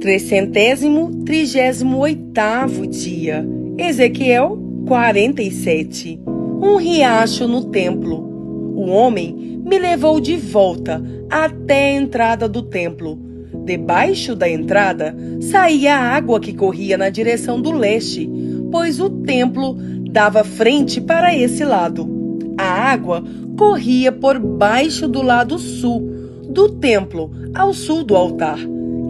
338º dia. Ezequiel 47. Um riacho no templo. O homem me levou de volta até a entrada do templo. Debaixo da entrada saía a água que corria na direção do leste, pois o templo dava frente para esse lado. A água corria por baixo do lado sul do templo, ao sul do altar.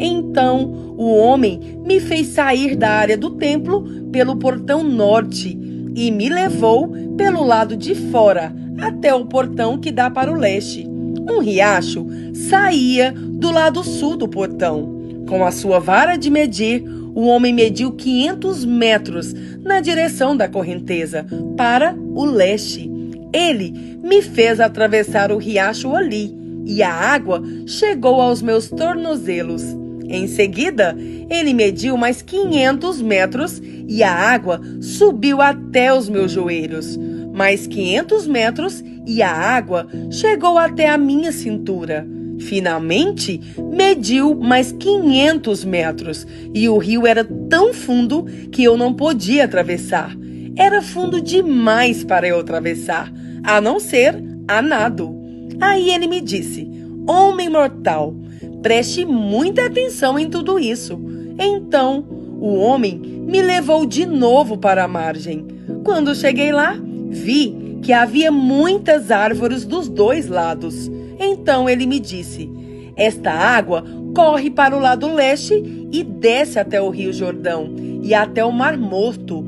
Então o homem me fez sair da área do templo pelo portão norte e me levou pelo lado de fora até o portão que dá para o leste. Um riacho saía do lado sul do portão. Com a sua vara de medir, o homem mediu 500 metros na direção da correnteza, para o leste. Ele me fez atravessar o riacho ali, e a água chegou aos meus tornozelos. Em seguida, ele mediu mais 500 metros e a água subiu até os meus joelhos. Mais 500 metros e a água chegou até a minha cintura. Finalmente, mediu mais 500 metros e o rio era tão fundo que eu não podia atravessar. Era fundo demais para eu atravessar, a não ser a nado. Aí ele me disse: homem mortal, preste muita atenção em tudo isso. Então, o homem me levou de novo para a margem. Quando cheguei lá, vi que havia muitas árvores dos dois lados. Então ele me disse: esta água corre para o lado leste e desce até o Rio Jordão e até o Mar Morto.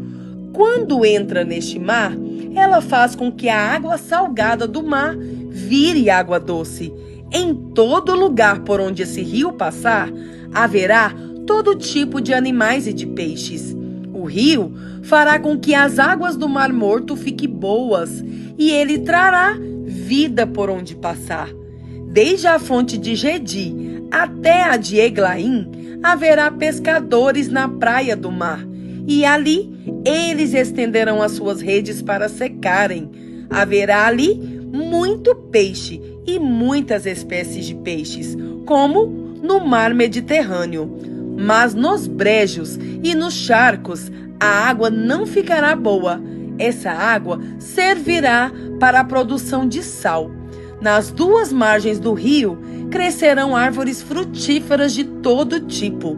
Quando entra neste mar, ela faz com que a água salgada do mar vire água doce. Em todo lugar por onde esse rio passar, haverá todo tipo de animais e de peixes. O rio fará com que as águas do Mar Morto fiquem boas, e ele trará vida por onde passar. Desde a fonte de Gedi até a de Eglaim, haverá pescadores na praia do mar, e ali eles estenderão as suas redes para secarem. Haverá ali muito peixe e muitas espécies de peixes, como no mar Mediterrâneo. Mas nos brejos e nos charcos a água não ficará boa. Essa água servirá para a produção de sal. Nas duas margens do rio crescerão árvores frutíferas de todo tipo.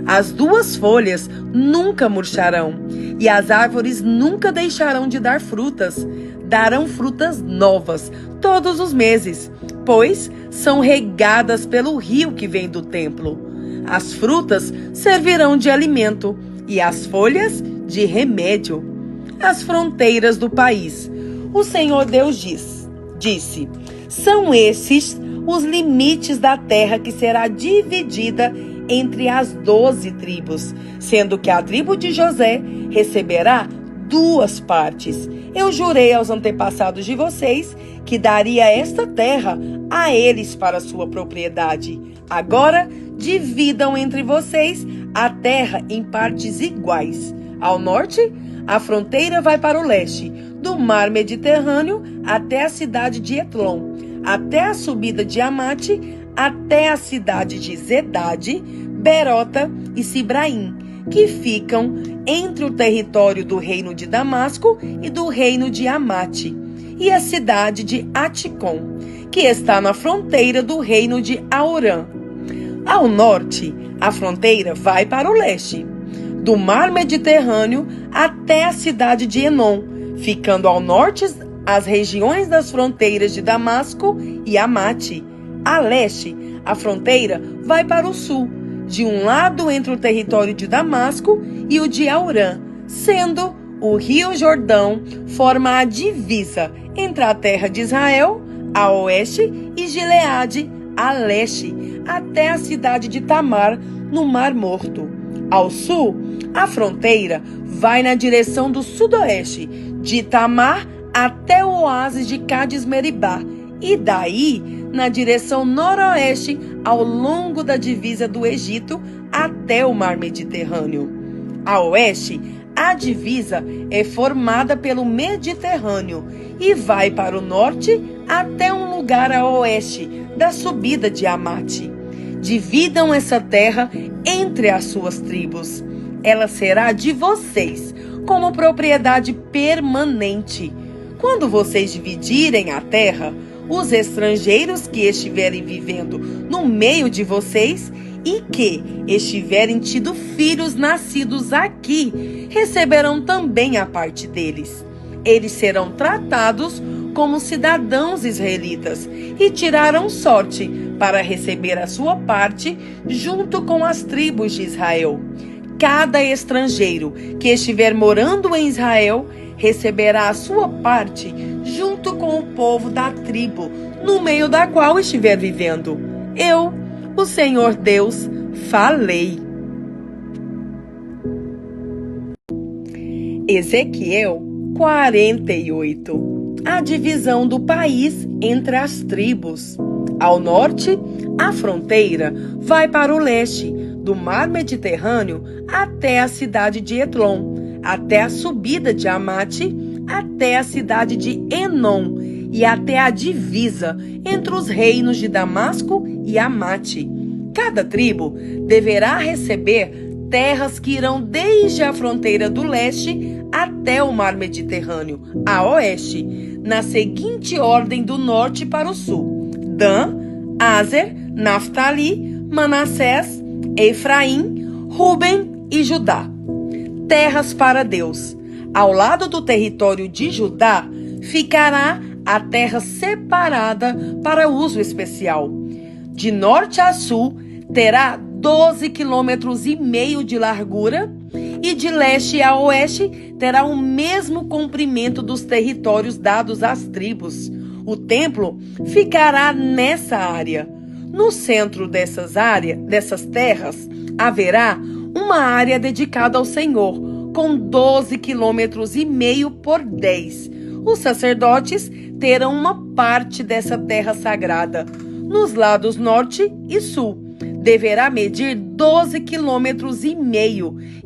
As duas folhas nunca murcharão, e as árvores nunca deixarão de dar frutas. Darão frutas novas todos os meses, pois são regadas pelo rio que vem do templo. As frutas servirão de alimento e as folhas de remédio. As fronteiras do país. O Senhor Deus disse: são esses os limites da terra que será dividida entre as 12 tribos, sendo que a tribo de José receberá 2 partes. Eu jurei aos antepassados de vocês que daria esta terra a eles para sua propriedade. Agora, dividam entre vocês a terra em partes iguais. Ao norte, a fronteira vai para o leste, do mar Mediterrâneo até a cidade de Etlon, até a subida de Amate, até a cidade de Zedade, Berota e Sibraim, que ficam entre o território do reino de Damasco e do reino de Amate, e a cidade de Aticom, que está na fronteira do reino de Aorã. Ao norte, a fronteira vai para o leste, do mar Mediterrâneo até a cidade de Enom, ficando ao norte as regiões das fronteiras de Damasco e Amate. A leste, a fronteira vai para o sul, de um lado entre o território de Damasco e o de Aorã, sendo o Rio Jordão forma a divisa entre a terra de Israel, a oeste, e Gileade, a leste, até a cidade de Tamar, no Mar Morto. Ao sul, a fronteira vai na direção do sudoeste, de Tamar até o oásis de Cades-Meribá, e daí na direção noroeste ao longo da divisa do Egito até o Mar Mediterrâneo. A oeste, a divisa é formada pelo Mediterrâneo e vai para o norte até um lugar a oeste da subida de Amate. Dividam essa terra entre as suas tribos. Ela será de vocês, como propriedade permanente. Quando vocês dividirem a terra, os estrangeiros que estiverem vivendo no meio de vocês e que estiverem tido filhos nascidos aqui, receberão também a parte deles. Eles serão tratados como cidadãos israelitas e tirarão sorte para receber a sua parte junto com as tribos de Israel. Cada estrangeiro que estiver morando em Israel receberá a sua parte junto com o povo da tribo no meio da qual estiver vivendo. Eu, o Senhor Deus, falei. Ezequiel 48. A divisão do país entre as tribos. Ao norte, a fronteira vai para o leste, do mar Mediterrâneo até a cidade de Etlon, até a subida de Amate, até a cidade de Enom e até a divisa entre os reinos de Damasco e Amate. Cada tribo deverá receber terras que irão desde a fronteira do leste até o mar Mediterrâneo, a oeste, na seguinte ordem do norte para o sul: Dan, Aser, Naftali, Manassés, Efraim, Ruben e Judá. Terras para Deus. Ao lado do território de Judá ficará a terra separada para uso especial. De norte a sul terá 12,5 km de largura e de leste a oeste terá o mesmo comprimento dos territórios dados às tribos. O templo ficará nessa área. No centro dessas terras haverá uma área dedicada ao Senhor, com 12,5 km por 10. Os sacerdotes terão uma parte dessa terra sagrada. Nos lados norte e sul, deverá medir 12,5 km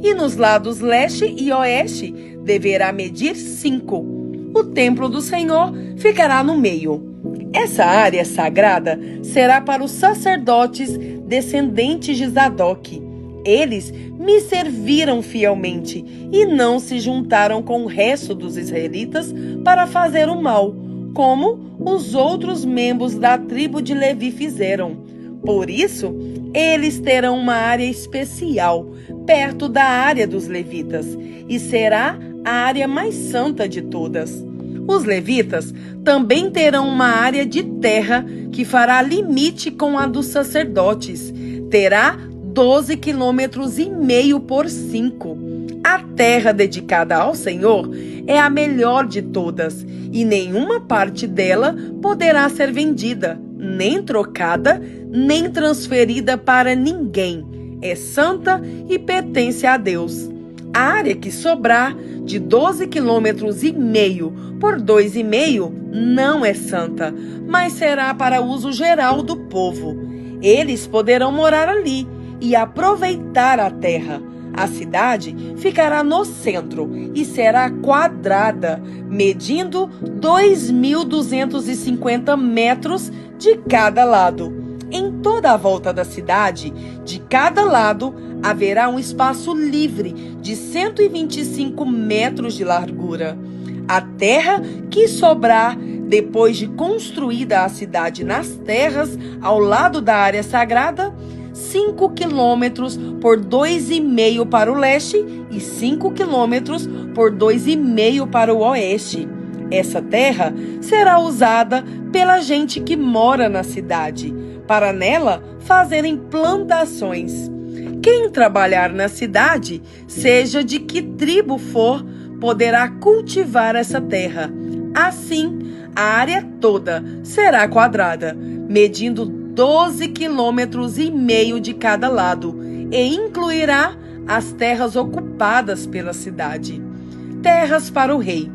e nos lados leste e oeste deverá medir 5. O templo do Senhor ficará no meio. Essa área sagrada será para os sacerdotes descendentes de Zadok. Eles me serviram fielmente e não se juntaram com o resto dos israelitas para fazer o mal, como os outros membros da tribo de Levi fizeram. Por isso, eles terão uma área especial, perto da área dos levitas, e será a área mais santa de todas. Os levitas também terão uma área de terra que fará limite com a dos sacerdotes. Terá 12,5 km por 5. A terra dedicada ao Senhor é a melhor de todas, e nenhuma parte dela poderá ser vendida, nem trocada, nem transferida para ninguém. É santa e pertence a Deus. A área que sobrar, de 12,5 km por 2,5, não é santa, mas será para uso geral do povo. Eles poderão morar ali e aproveitar a terra. A cidade ficará no centro e será quadrada, medindo 2.250 metros de cada lado. Em toda a volta da cidade, de cada lado, haverá um espaço livre de 125 metros de largura. A terra que sobrar, depois de construída a cidade nas terras ao lado da área sagrada, 5 quilômetros por 2,5 para o leste e 5 quilômetros por 2,5 para o oeste. Essa terra será usada pela gente que mora na cidade, para nela fazerem plantações. Quem trabalhar na cidade, seja de que tribo for, poderá cultivar essa terra. Assim, a área toda será quadrada, medindo 12,5 km de cada lado, e incluirá as terras ocupadas pela cidade. Terras para o rei.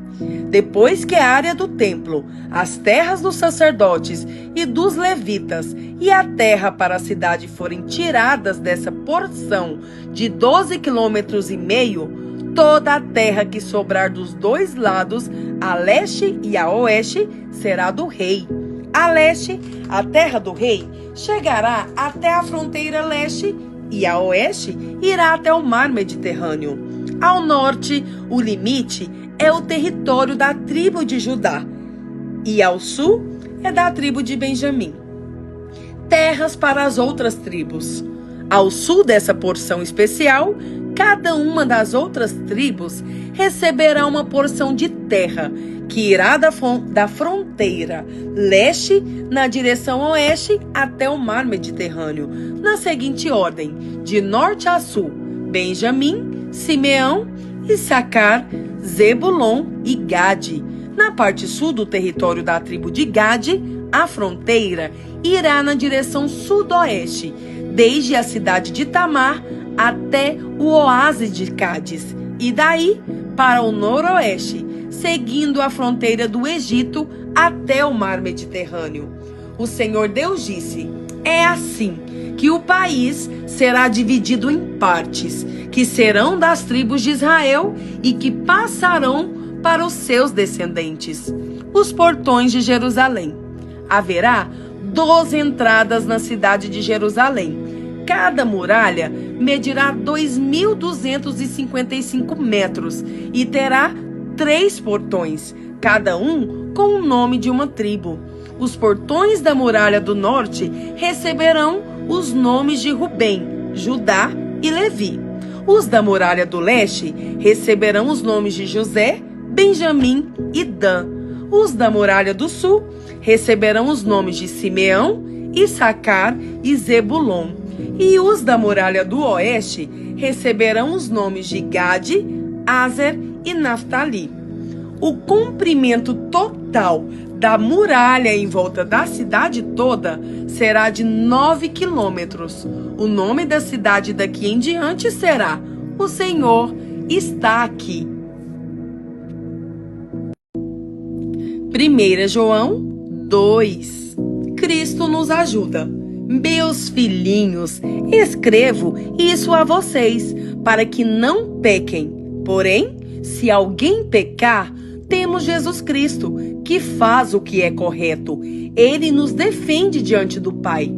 Depois que a área do templo, as terras dos sacerdotes e dos levitas e a terra para a cidade forem tiradas dessa porção de 12,5 km, toda a terra que sobrar dos dois lados, a leste e a oeste, será do rei. A leste, a terra do rei chegará até a fronteira leste e a oeste irá até o mar Mediterrâneo. Ao norte, o limite é o território da tribo de Judá e ao sul é da tribo de Benjamim. Terras para as outras tribos. Ao sul dessa porção especial, cada uma das outras tribos receberá uma porção de terra que irá da fronteira leste na direção oeste até o mar Mediterrâneo, na seguinte ordem: de norte a sul, Benjamim, Simeão, Issacar, Zebulon e Gade. Na parte sul do território da tribo de Gade, a fronteira irá na direção sudoeste, desde a cidade de Tamar até o oásis de Cádiz, e daí para o noroeste, seguindo a fronteira do Egito até o mar Mediterrâneo. O Senhor Deus disse: é assim que o país será dividido em partes, que serão das tribos de Israel e que passarão para os seus descendentes. Os portões de Jerusalém. Haverá 12 entradas na cidade de Jerusalém. Cada muralha medirá 2.255 metros e terá 3 portões, cada um com o nome de uma tribo. Os portões da muralha do norte receberão os nomes de Rubem, Judá e Levi. Os da muralha do leste receberão os nomes de José, Benjamim e Dan. Os da muralha do sul receberão os nomes de Simeão, Issacar e Zebulon. E os da muralha do oeste receberão os nomes de Gade, Aser e Naftali. O comprimento total da muralha em volta da cidade toda será de 9 quilômetros. O nome da cidade daqui em diante será: O Senhor está aqui. 1 João 2. Cristo nos ajuda. Meus filhinhos, escrevo isso a vocês, para que não pequem. Porém, se alguém pecar, temos Jesus Cristo, que faz o que é correto. Ele nos defende diante do Pai.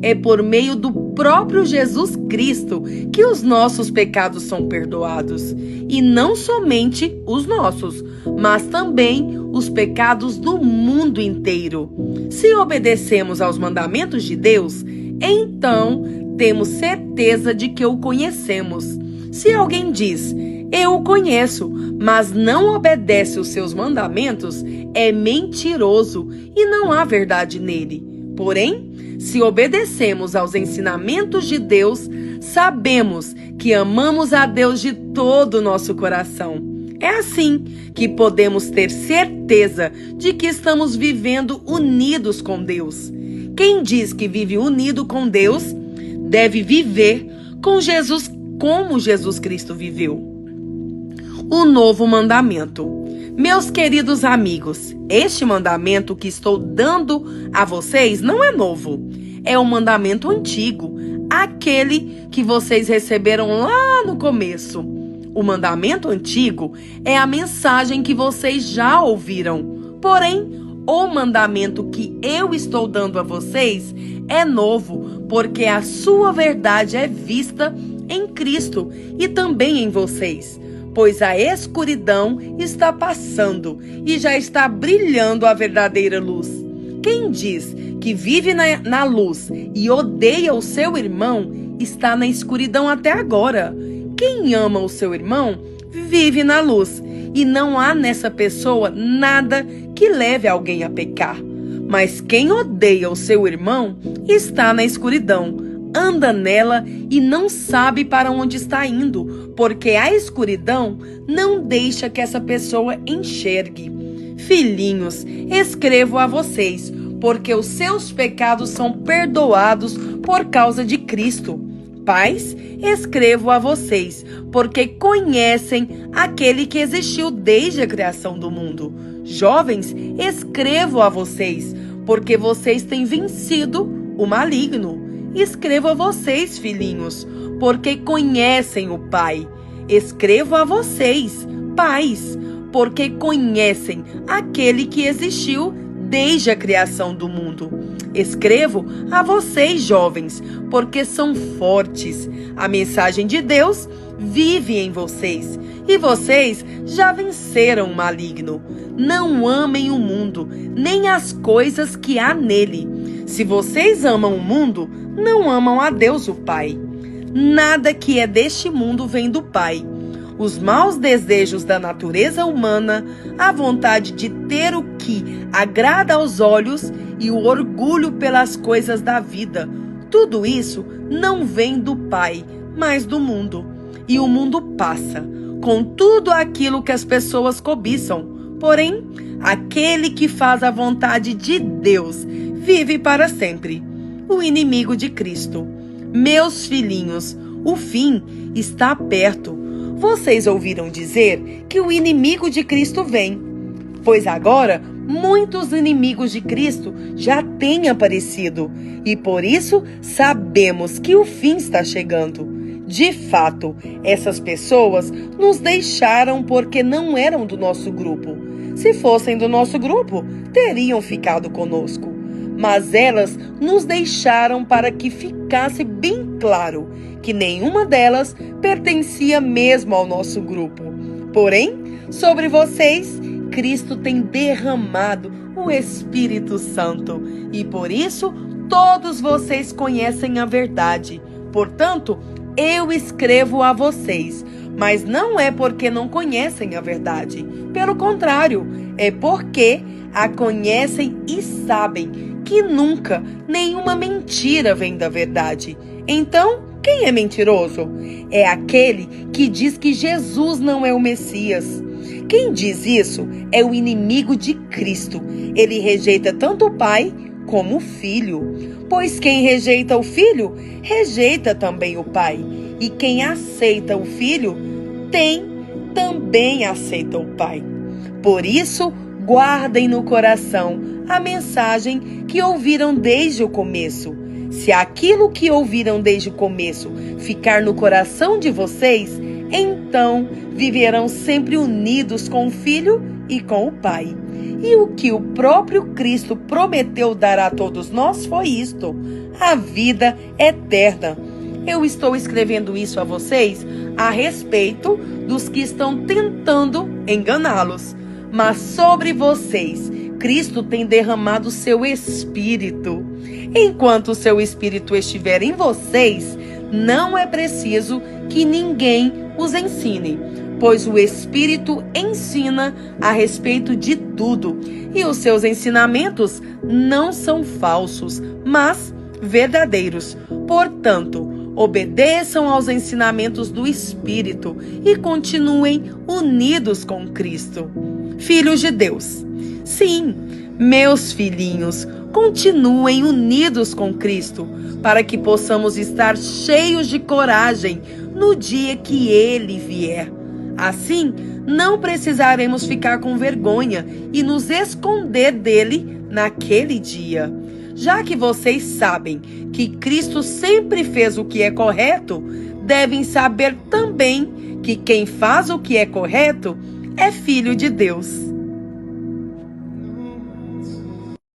É por meio do próprio Jesus Cristo que os nossos pecados são perdoados. E não somente os nossos, mas também os pecados do mundo inteiro. Se obedecemos aos mandamentos de Deus, então temos certeza de que o conhecemos. Se alguém diz: eu o conheço, mas não obedece os seus mandamentos, é mentiroso e não há verdade nele. Porém, se obedecemos aos ensinamentos de Deus, sabemos que amamos a Deus de todo o nosso coração. É assim que podemos ter certeza de que estamos vivendo unidos com Deus. Quem diz que vive unido com Deus, deve viver com Jesus como Jesus Cristo viveu. O novo mandamento. Meus queridos amigos, este mandamento que estou dando a vocês não é novo. É um mandamento antigo, aquele que vocês receberam lá no começo. O mandamento antigo é a mensagem que vocês já ouviram. Porém, o mandamento que eu estou dando a vocês é novo, porque a sua verdade é vista em Cristo e também em vocês. Pois a escuridão está passando e já está brilhando a verdadeira luz. Quem diz que vive na luz e odeia o seu irmão está na escuridão até agora. Quem ama o seu irmão vive na luz e não há nessa pessoa nada que leve alguém a pecar. Mas quem odeia o seu irmão está na escuridão, anda nela e não sabe para onde está indo, porque a escuridão não deixa que essa pessoa enxergue. Filhinhos, escrevo a vocês, porque os seus pecados são perdoados por causa de Cristo. Pais, escrevo a vocês, porque conhecem aquele que existiu desde a criação do mundo. Jovens, escrevo a vocês, porque vocês têm vencido o maligno. Escrevo a vocês, filhinhos, porque conhecem o Pai. Escrevo a vocês, pais, porque conhecem aquele que existiu desde a criação do mundo. Escrevo a vocês, jovens, porque são fortes. A mensagem de Deus vive em vocês e vocês já venceram o maligno. Não amem o mundo, nem as coisas que há nele. Se vocês amam o mundo, não amam a Deus o Pai. Nada que é deste mundo vem do Pai. Os maus desejos da natureza humana, a vontade de ter o que agrada aos olhos e o orgulho pelas coisas da vida, tudo isso não vem do Pai, mas do mundo. E o mundo passa, com tudo aquilo que as pessoas cobiçam. Porém, aquele que faz a vontade de Deus vive para sempre. O inimigo de Cristo. Meus filhinhos, o fim está perto. Vocês ouviram dizer que o inimigo de Cristo vem. Pois agora, muitos inimigos de Cristo já têm aparecido. E por isso, sabemos que o fim está chegando. De fato, essas pessoas nos deixaram porque não eram do nosso grupo. Se fossem do nosso grupo, teriam ficado conosco. Mas elas nos deixaram para que ficasse bem claro que nenhuma delas pertencia mesmo ao nosso grupo. Porém, sobre vocês, Cristo tem derramado o Espírito Santo. E por isso, todos vocês conhecem a verdade. Portanto, eu escrevo a vocês, mas não é porque não conhecem a verdade. Pelo contrário, é porque a conhecem e sabem que nunca nenhuma mentira vem da verdade. Então, quem é mentiroso? É aquele que diz que Jesus não é o Messias. Quem diz isso é o inimigo de Cristo. Ele rejeita tanto o Pai como o Filho. Pois quem rejeita o Filho, rejeita também o Pai. E quem aceita o Filho, também aceita o Pai. Por isso, guardem no coração a mensagem que ouviram desde o começo. Se aquilo que ouviram desde o começo ficar no coração de vocês, então viverão sempre unidos com o Filho e com o Pai. E o que o próprio Cristo prometeu dar a todos nós foi isto: a vida eterna. Eu estou escrevendo isso a vocês a respeito dos que estão tentando enganá-los. Mas sobre vocês, Cristo tem derramado seu Espírito. Enquanto o seu Espírito estiver em vocês, não é preciso que ninguém os ensine, pois o Espírito ensina a respeito de tudo, e os seus ensinamentos não são falsos, mas verdadeiros. Portanto, obedeçam aos ensinamentos do Espírito e continuem unidos com Cristo. Filhos de Deus. Sim, meus filhinhos, continuem unidos com Cristo, para que possamos estar cheios de coragem no dia que Ele vier. Assim, não precisaremos ficar com vergonha e nos esconder dele naquele dia. Já que vocês sabem que Cristo sempre fez o que é correto, devem saber também que quem faz o que é correto é filho de Deus.